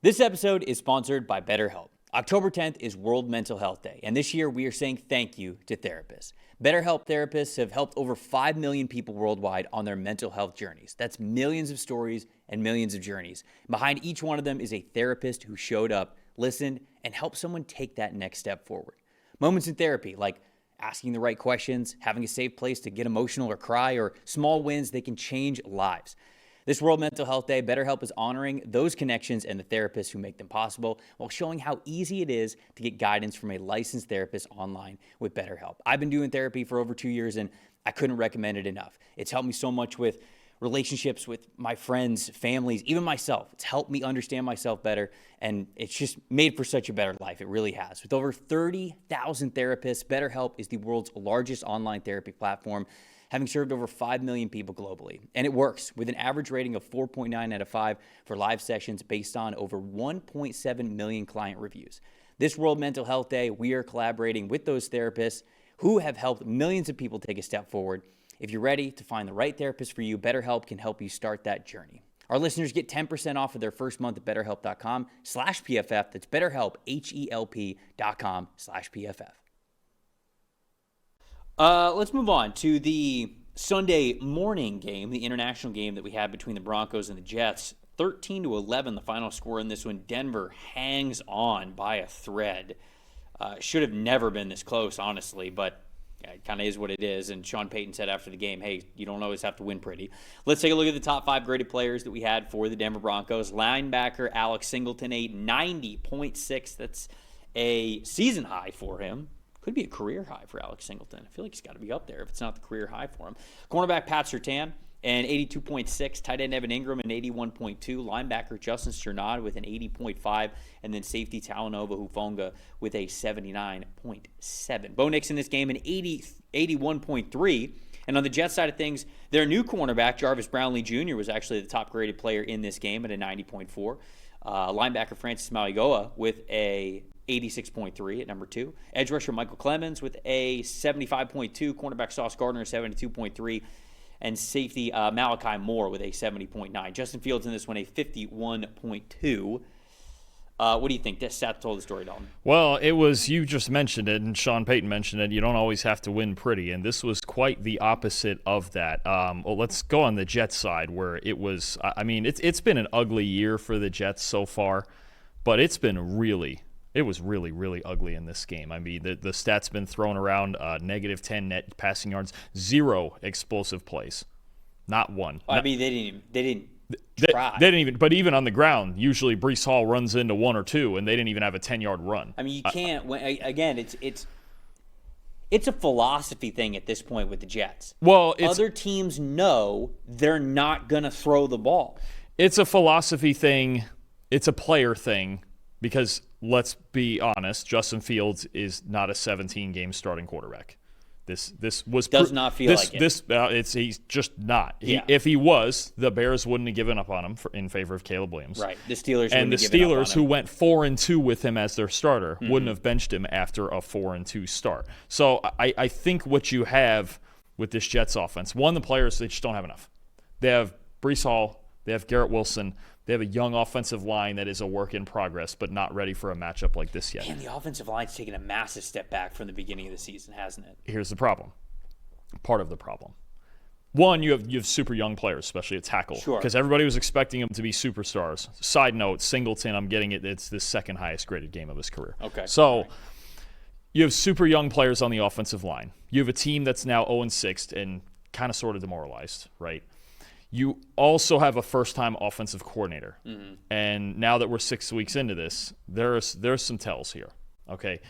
This episode is sponsored by BetterHelp. October 10th is World Mental Health Day, and this year we are saying thank you to therapists. BetterHelp therapists have helped over 5 million people worldwide on their mental health journeys. That's millions of stories and millions of journeys. Behind each one of them is a therapist who showed up, listened, and helped someone take that next step forward. Moments in therapy, like asking the right questions, having a safe place to get emotional or cry, or small wins, they can change lives. This World Mental Health Day, BetterHelp is honoring those connections and the therapists who make them possible while showing how easy it is to get guidance from a licensed therapist online with BetterHelp. I've been doing therapy for over 2 years and I couldn't recommend it enough. It's helped me so much with relationships with my friends, families, even myself. It's helped me understand myself better, and it's just made for such a better life. It really has. With over 30,000 therapists, BetterHelp is the world's largest online therapy platform, having served over 5 million people globally. And it works with an average rating of 4.9 out of 5 for live sessions based on over 1.7 million client reviews. This World Mental Health Day, we are collaborating with those therapists who have helped millions of people take a step forward. If you're ready to find the right therapist for you, BetterHelp can help you start that journey. Our listeners get 10% off of their first month at BetterHelp.com/PFF. That's BetterHelp, HELP.com/PFF. Let's move on to the Sunday morning game, the international game that we had between the Broncos and the Jets. 13-11, the final score in this one. Denver hangs on by a thread. Should have never been this close, honestly, but it kind of is what it is. And Sean Payton said after the game, hey, you don't always have to win pretty. Let's take a look at the top 5 graded players that we had for the Denver Broncos. Linebacker Alex Singleton, a 90.6. That's a season high for him. Could be a career high for Alex Singleton. I feel like he's got to be up there if it's not the career high for him. Cornerback Pat Surtain, an 82.6. Tight end Evan Ingram, an 81.2. Linebacker Justin Strnad with an 80.5. And then safety Talanoa Hufanga with a 79.7. Bo Nix in this game, an 81.3. And on the Jets side of things, their new cornerback, Jarvis Brownlee Jr., was actually the top-graded player in this game at a 90.4. Linebacker Francis Mauigoa with a 86.3 at number 2. Edge rusher Michael Clemens with a 75.2. Cornerback Sauce Gardner, 72.3. And safety Malachi Moore with a 70.9. Justin Fields in this one, a 51.2. What do you think? That stat told the story, Dalton. Well, it was, you just mentioned it, and Sean Payton mentioned it, you don't always have to win pretty, and this was quite the opposite of that. Well, let's go on the Jets side, where it was, it's been an ugly year for the Jets so far, but it was really, really ugly in this game. I mean, the stats been thrown around, negative 10 net passing yards, 0 explosive plays, not one. I mean, they didn't try. They didn't even, but even on the ground, usually Breece Hall runs into 1 or 2, and they didn't even have a 10-yard run. I mean, you can't. Again, it's a philosophy thing at this point with the Jets. Well, other teams know they're not going to throw the ball. It's a philosophy thing. It's a player thing because let's be honest, Justin Fields is not a 17-game starting quarterback. This does not feel like it. He's just not. Yeah. If he was, the Bears wouldn't have given up on him in favor of Caleb Williams. Right. The Steelers who went 4-2 with him as their starter wouldn't have benched him after a 4-2 start. So I think what you have with this Jets offense, one, the players, they just don't have enough. They have Breece Hall, they have Garrett Wilson. They have a young offensive line that is a work in progress, but not ready for a matchup like this yet. And the offensive line's taken a massive step back from the beginning of the season, hasn't it? Here's the problem. Part of the problem. One, you have super young players, especially at tackle. Sure. Because everybody was expecting them to be superstars. Side note, Singleton, I'm getting it, it's the second highest graded game of his career. Okay. So you have super young players on the offensive line. You have a team that's now 0-6 and kind of sort of demoralized, right? You also have a first-time offensive coordinator. Mm-hmm. And now that we're 6 weeks into this, there's some tells here, okay?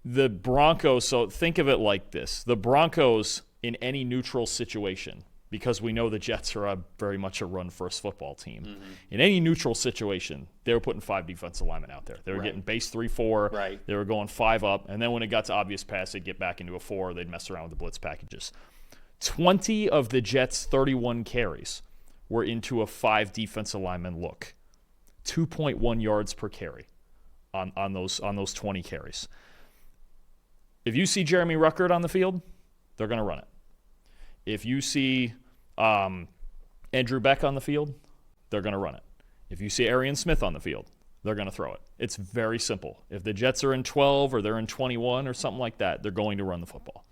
The Broncos, so think of it like this. The Broncos, in any neutral situation, because we know the Jets are very much a run-first football team, in any neutral situation, they were putting 5 defensive linemen out there. They were getting base 3-4. Right. They were going 5 up. And then when it got to obvious pass, they'd get back into a 4. They'd mess around with the blitz packages. 20 of the Jets' 31 carries were into a 5 defensive lineman look. 2.1 yards per carry on those 20 carries. If you see Jeremy Ruckert on the field, they're going to run it. If you see Andrew Beck on the field, they're going to run it. If you see Arian Smith on the field, they're going to throw it. It's very simple. If the Jets are in 12 or they're in 21 or something like that, they're going to run the football.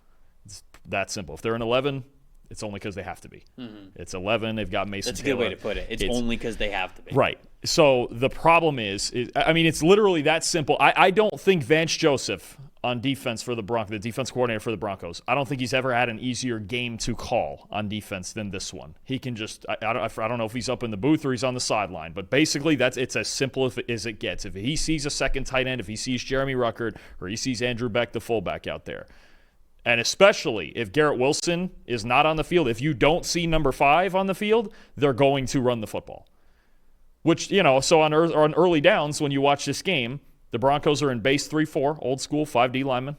It's that simple. If they're in 11, it's only because they have to be. Mm-hmm. It's 11. They've got Mason That's Taylor. a good way to put it. It's only because they have to be. Right. So the problem is, it's literally that simple. I don't think Vance Joseph on defense for the Broncos, the defense coordinator for the Broncos, I don't think he's ever had an easier game to call on defense than this one. He can just, I don't know if he's up in the booth or he's on the sideline, but basically it's as simple as it gets. If he sees a second tight end, if he sees Jeremy Ruckert, or he sees Andrew Beck, the fullback out there, and especially if Garrett Wilson is not on the field, if you don't see number 5 on the field, they're going to run the football. Which, so on early downs, when you watch this game, the Broncos are in base 3-4, old school 5D linemen,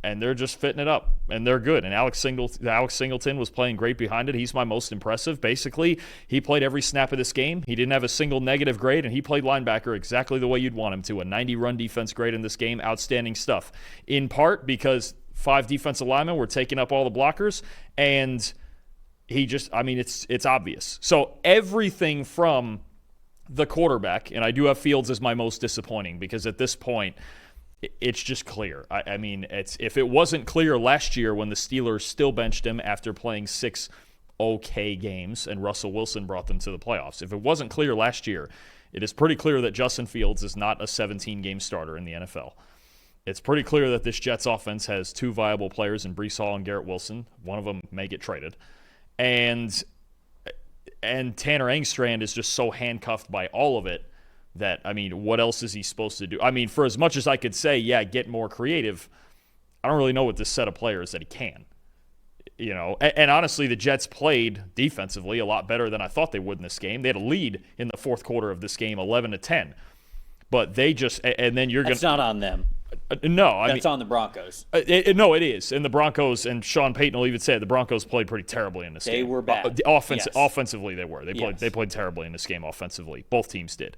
and they're just fitting it up, and they're good. And Alex Singleton was playing great behind it. He's my most impressive. Basically, he played every snap of this game. He didn't have a single negative grade, and he played linebacker exactly the way you'd want him to. A 90 run defense grade in this game. Outstanding stuff. In part because 5 defensive linemen were taking up all the blockers, and he just, it's obvious. So everything from the quarterback, and I do have Fields as my most disappointing because at this point, it's just clear. If it wasn't clear last year when the Steelers still benched him after playing 6 okay games and Russell Wilson brought them to the playoffs, if it wasn't clear last year, it is pretty clear that Justin Fields is not a 17-game starter in the NFL. It's pretty clear that this Jets offense has 2 viable players in Breece Hall and Garrett Wilson. One of them may get traded. And Tanner Engstrand is just so handcuffed by all of it that, what else is he supposed to do? For as much as I could say, get more creative, I don't really know what this set of players that he can. And honestly, the Jets played defensively a lot better than I thought they would in this game. They had a lead in the fourth quarter of this game, 11-10. But they just, and then you're going to. That's not on them. No, that's on the Broncos. No, it is. And the Broncos, and Sean Payton will even say it, the Broncos played pretty terribly in this game. They were bad. Offensively, they were. They played terribly in this game offensively. Both teams did.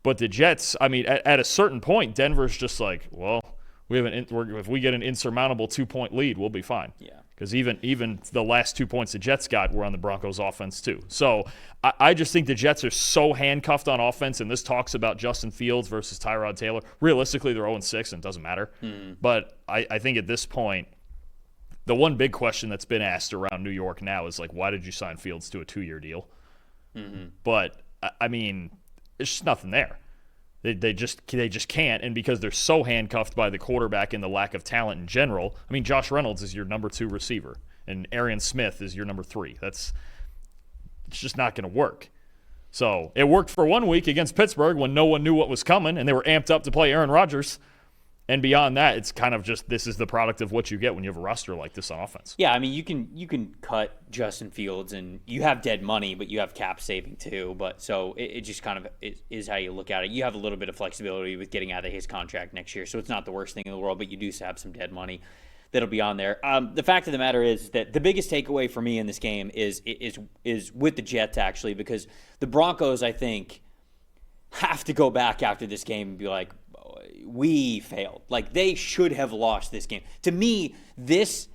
But the Jets, at a certain point, Denver's just like, well, if we get an insurmountable 2-point lead, we'll be fine. Yeah. Because even the last 2 points the Jets got were on the Broncos' offense too. So I just think the Jets are so handcuffed on offense, and this talks about Justin Fields versus Tyrod Taylor. Realistically, they're 0-6, and it doesn't matter. But I think at this point, the one big question that's been asked around New York now is, like, why did you sign Fields to a 2-year deal? But, there's just nothing there. They just can't, and because they're so handcuffed by the quarterback and the lack of talent in general. Josh Reynolds is your number 2 receiver, and Arian Smith is your number 3. It's just not going to work. So it worked for 1 week against Pittsburgh when no one knew what was coming, and they were amped up to play Aaron Rodgers. And beyond that, it's kind of just this is the product of what you get when you have a roster like this on offense. Yeah, you can cut Justin Fields, and you have dead money, but you have cap saving too. But so it just kind of is how you look at it. You have a little bit of flexibility with getting out of his contract next year, so it's not the worst thing in the world. But you do have some dead money that'll be on there. The fact of the matter is that the biggest takeaway for me in this game is with the Jets, actually, because the Broncos, I think, have to go back after this game and be like, we failed. Like, they should have lost this game. To me, this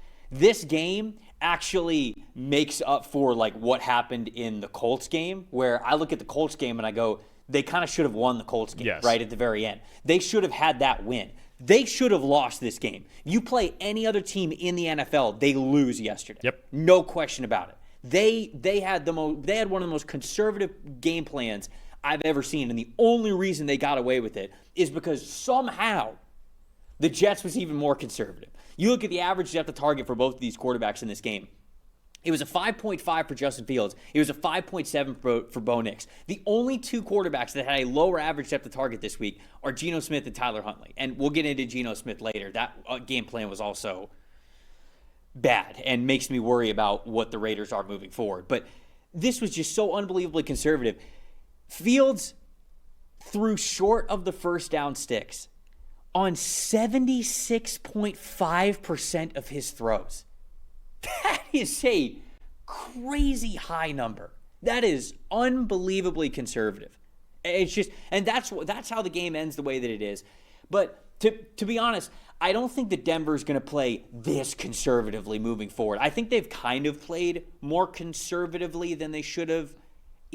game actually makes up for, like, what happened in the Colts game, where I look at the Colts game and I go, they kind of should have won the Colts game, right at the very end. They should have had that win. They should have lost this game. You play any other team in the NFL, they lose yesterday. Yep. No question about it. They had one of the most conservative game plans I've ever seen, and the only reason they got away with it is because somehow the Jets was even more conservative. You look at the average depth of target for both of these quarterbacks in this game. It was a 5.5 for Justin Fields. It was a 5.7 for Bo Nix. The only 2 quarterbacks that had a lower average depth of target this week are Geno Smith and Tyler Huntley. And we'll get into Geno Smith later. That game plan was also bad and makes me worry about what the Raiders are moving forward. But this was just so unbelievably conservative. Fields threw short of the first down sticks on 76.5% of his throws. That is a crazy high number. That is unbelievably conservative. It's just, and that's how the game ends the way that it is. But to be honest, I don't think that Denver's going to play this conservatively moving forward. I think they've kind of played more conservatively than they should have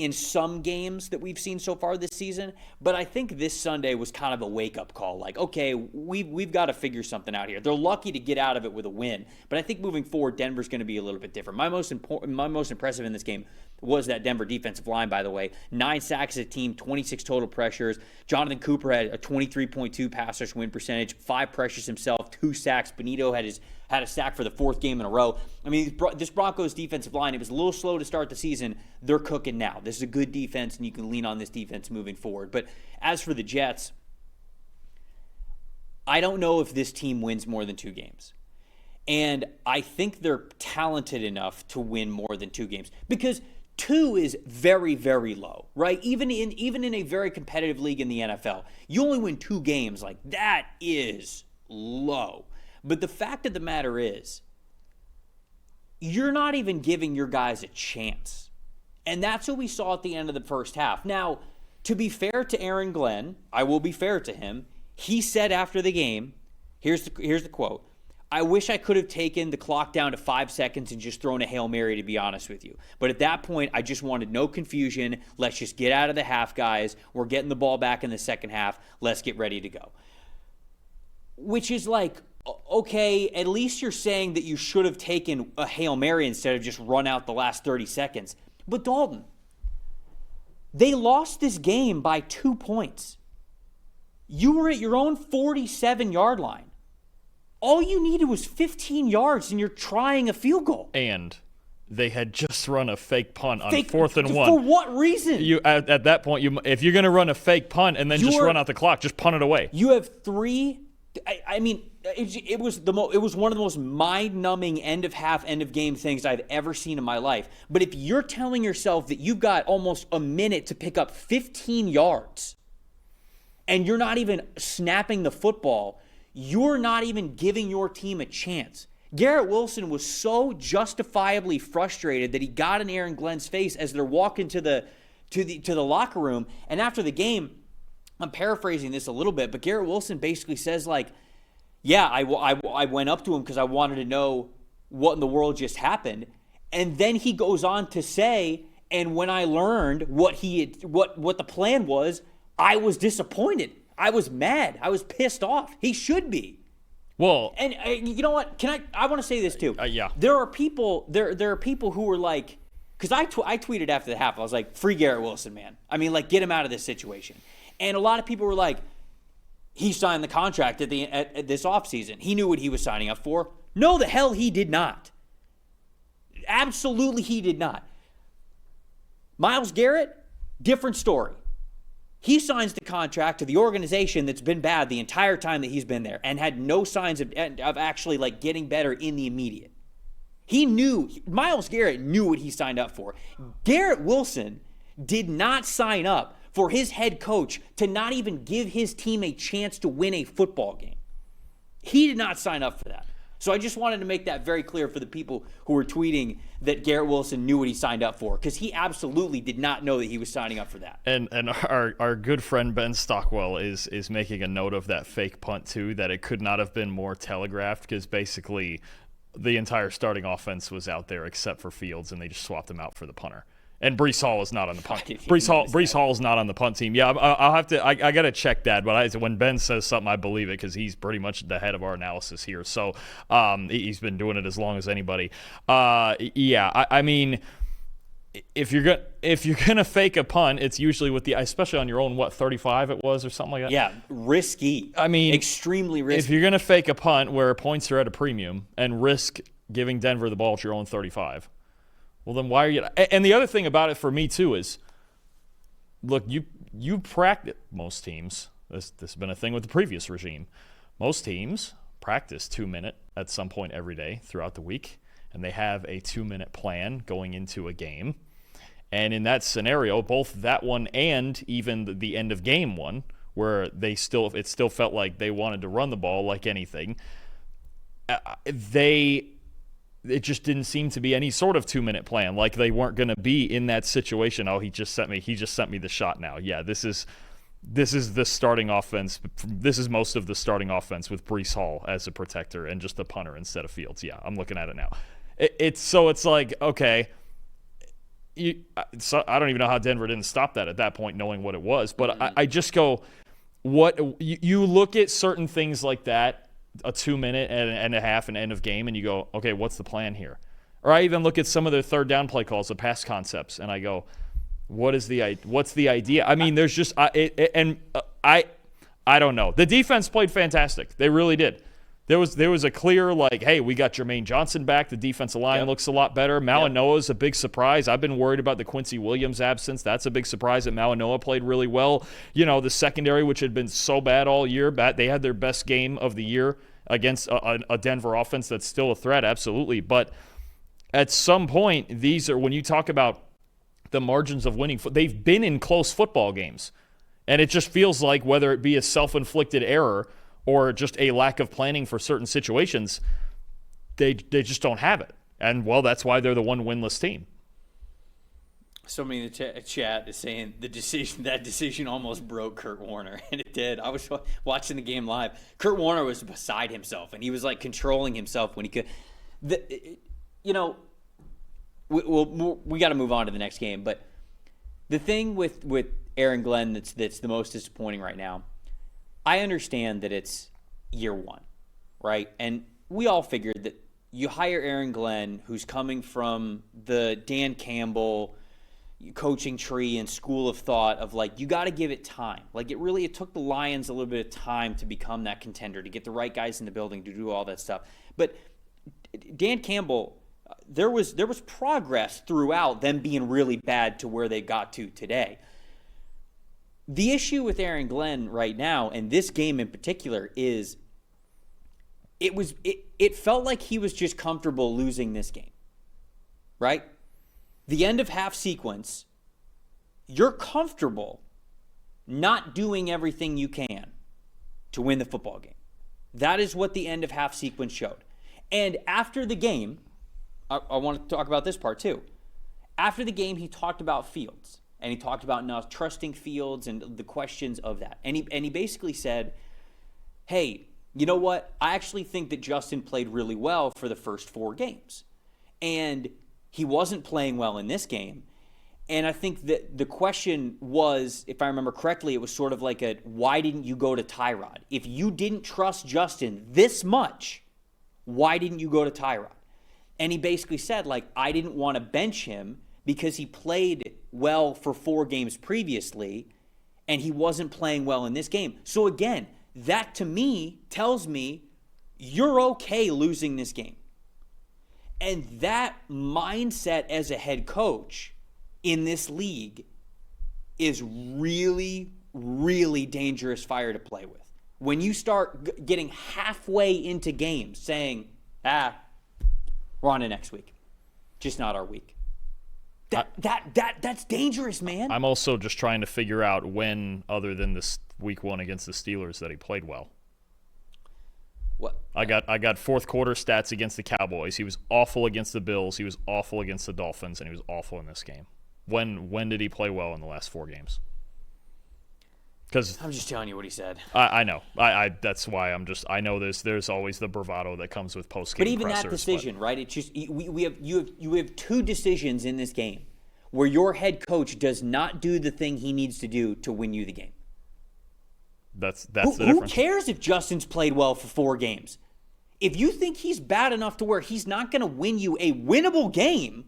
in some games that we've seen so far this season, but I think this Sunday was kind of a wake-up call. Like, okay, we've got to figure something out here. They're lucky to get out of it with a win, but I think moving forward, Denver's going to be a little bit different. My most impressive in this game was that Denver defensive line, by the way. 9 sacks as a team, 26 total pressures. Jonathan Cooper had a 23.2 pass rush win percentage, 5 pressures himself, 2 sacks. Benito had a sack for the 4th game in a row. I mean, this Broncos defensive line, it was a little slow to start the season. They're cooking now. This is a good defense, and you can lean on this defense moving forward. But as for the Jets, I don't know if this team wins more than 2 games. And I think they're talented enough to win more than 2 games because 2 is very, very low, right? Even in a very competitive league in the NFL, you only win 2 games. Like, that is low. But the fact of the matter is, you're not even giving your guys a chance. And that's what we saw at the end of the first half. Now, to be fair to Aaron Glenn, I will be fair to him. He said after the game, here's the quote, "I wish I could have taken the clock down to 5 seconds and just thrown a Hail Mary, to be honest with you. But at that point, I just wanted no confusion. Let's just get out of the half, guys. We're getting the ball back in the second half. Let's get ready to go." Which is like, okay, at least you're saying that you should have taken a Hail Mary instead of just run out the last 30 seconds. But Dalton, they lost this game by 2 points. You were at your own 47-yard line. All you needed was 15 yards, and you're trying a field goal. And they had just run a fake punt on 4th and 1. For what reason? You at that point, if you're going to run a fake punt and then just run out the clock, just punt it away. You have 3. I mean, it was one of the most mind-numbing end of half, end of game things I've ever seen in my life. But if you're telling yourself that you've got almost a minute to pick up 15 yards, and you're not even snapping the football, you're not even giving your team a chance. Garrett Wilson was so justifiably frustrated that he got in Aaron Glenn's face as they're walking to the locker room. And after the game, I'm paraphrasing this a little bit, but Garrett Wilson basically says, like, yeah, I went up to him because I wanted to know what in the world just happened. And then he goes on to say, and when I learned what the plan was, I was disappointed. I was mad. I was pissed off. He should be. Well, and you know what? I want to say this too. Yeah. There are people who were like, because I tweeted after the half, I was like, free Garrett Wilson, man. I mean, like, get him out of this situation. And a lot of people were like, he signed the contract at this offseason. He knew what he was signing up for. No, the hell he did not. Absolutely he did not. Myles Garrett, different story. He signs the contract to the organization that's been bad the entire time that he's been there and had no signs of actually like getting better in the immediate. Myles Garrett knew what he signed up for. Garrett Wilson did not sign up for his head coach to not even give his team a chance to win a football game. He did not sign up for that. So I just wanted to make that very clear for the people who were tweeting that Garrett Wilson knew what he signed up for, because he absolutely did not know that he was signing up for that. And our good friend Ben Stockwell is making a note of that fake punt too, that it could not have been more telegraphed, because basically the entire starting offense was out there except for Fields, and they just swapped him out for the punter. And Breece Hall is not on the punt. Breece Hall is not on the punt team. Yeah, I'll have to. I got to check that. But when Ben says something, I believe it, because he's pretty much the head of our analysis here. So he's been doing it as long as anybody. I mean, if you're gonna fake a punt, it's usually with especially on your own 35 it was or something like that. Yeah, risky. I mean, extremely risky. If you're gonna fake a punt where points are at a premium and risk giving Denver the ball at your own 35. Well, then why are you? And the other thing about it for me too is, look, you practice. Most teams, this has been a thing with the previous regime. Most teams practice 2-minute at some point every day throughout the week, and they have a 2-minute plan going into a game. And in that scenario, both that one and even the end of game one, where it still felt like they wanted to run the ball like anything, it just didn't seem to be any sort of 2-minute plan. Like they weren't going to be in that situation. Oh, he just sent me the shot now. Yeah, this is the starting offense. This is most of the starting offense with Breece Hall as a protector and just a punter instead of Fields. Yeah, I'm looking at it now. It's like, okay, so I don't even know how Denver didn't stop that at that point, knowing what it was. But I just go, you look at certain things like that, a 2-minute and a half, an end of game, and you go, okay, what's the plan here? Or I even look at some of their third down play calls, the pass concepts, and I go, what's the idea? I mean, there's just I don't know. The defense played fantastic. They really did. There was a clear, like, hey, we got Jermaine Johnson back. The defensive line looks a lot better. Malinois is a big surprise. I've been worried about the Quincy Williams absence. That's a big surprise that Malinois played really well. The secondary, which had been so bad all year, they had their best game of the year against a Denver offense that's still a threat, absolutely. But at some point, when you talk about the margins of winning, they've been in close football games. And it just feels like, whether it be a self-inflicted error or just a lack of planning for certain situations, they just don't have it. And, well, that's why they're the one winless team. Somebody in the chat is saying that decision almost broke Kurt Warner, and it did. I was watching the game live. Kurt Warner was beside himself, and he was, like, controlling himself when he could. We got to move on to the next game, but the thing with Aaron Glenn that's the most disappointing right now, I understand that it's year one, right? And we all figured that you hire Aaron Glenn, who's coming from the Dan Campbell coaching tree and school of thought of, like, you got to give it time. Like, it took the Lions a little bit of time to become that contender, to get the right guys in the building, to do all that stuff. But Dan Campbell, there was progress throughout them being really bad to where they got to today. The issue with Aaron Glenn right now, and this game in particular, is it felt like he was just comfortable losing this game, right? The end of half sequence, you're comfortable not doing everything you can to win the football game. That is what the end of half sequence showed. And after the game, I want to talk about this part too. After the game, he talked about Fields. And he talked about not trusting Fields and the questions of that. And he basically said, hey, you know what? I actually think that Justin played really well for the first 4 games. And he wasn't playing well in this game. And I think that the question was, if I remember correctly, it was sort of like why didn't you go to Tyrod? If you didn't trust Justin this much, why didn't you go to Tyrod? And he basically said, like, I didn't want to bench him because he played well for 4 games previously, and he wasn't playing well in this game. So again, that to me tells me you're okay losing this game. And that mindset as a head coach in this league is really, really dangerous fire to play with. When you start getting halfway into games saying, we're on to next week. Just not our week. That's dangerous, man. I'm also just trying to figure out when, other than this week 1 against the Steelers, that he played well. What? I got fourth quarter stats against the Cowboys. He was awful against the Bills. He was awful against the Dolphins, and he was awful in this game. When did he play well in the last 4 games? Because I'm just telling you what he said. I know. That's why I know there's always the bravado that comes with post-game But even pressers, that decision, right? It's just you have 2 decisions in this game where your head coach does not do the thing he needs to do to win you the game. That's the difference. Who cares if Justin's played well for 4 games? If you think he's bad enough to where he's not going to win you a winnable game,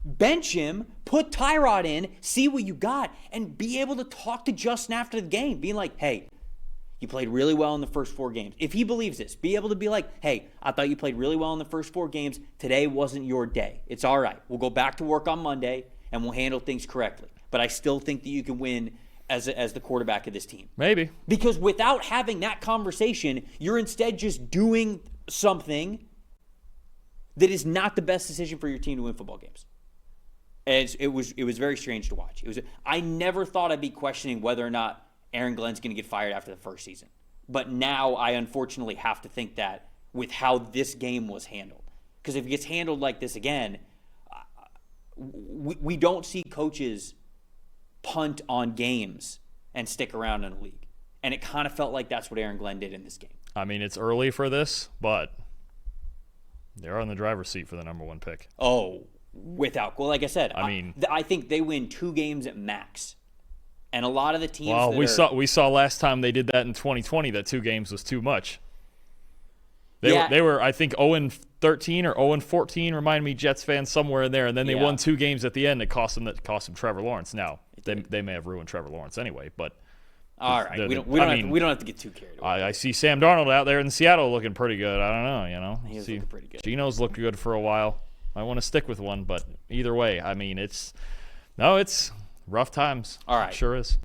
bench him, put Tyrod in, see what you got, and be able to talk to Justin after the game, being like, hey, you played really well in the first 4 games. If he believes this, be able to be like, hey, I thought you played really well in the first 4 games. Today wasn't your day. It's all right. We'll go back to work on Monday, and we'll handle things correctly. But I still think that you can win as the quarterback of this team. Maybe. Because without having that conversation, you're instead just doing something that is not the best decision for your team to win football games. And it was very strange to watch. I never thought I'd be questioning whether or not Aaron Glenn's going to get fired after the first season. But now I unfortunately have to think that with how this game was handled. Because if it gets handled like this again, we don't see coaches punt on games and stick around in the league. And it kind of felt like that's what Aaron Glenn did in this game. I mean, it's early for this, but they're on the driver's seat for the number 1 pick. Oh, Without, well, like I said, I think they win 2 games at max. And a lot of the teams. Well, we saw last time they did that in 2020 that 2 games was too much. They were I think 0-13 or 0-14. Remind me, Jets fans somewhere in there, and then they won 2 games at the end. It cost them Trevor Lawrence. Now they may have ruined Trevor Lawrence anyway, but. All right, we don't have to get too carried away. I see Sam Darnold out there in Seattle looking pretty good. I don't know, He is looking pretty good. Geno's looked good for a while. I want to stick with one, but either way, it's rough times. All right. It sure is.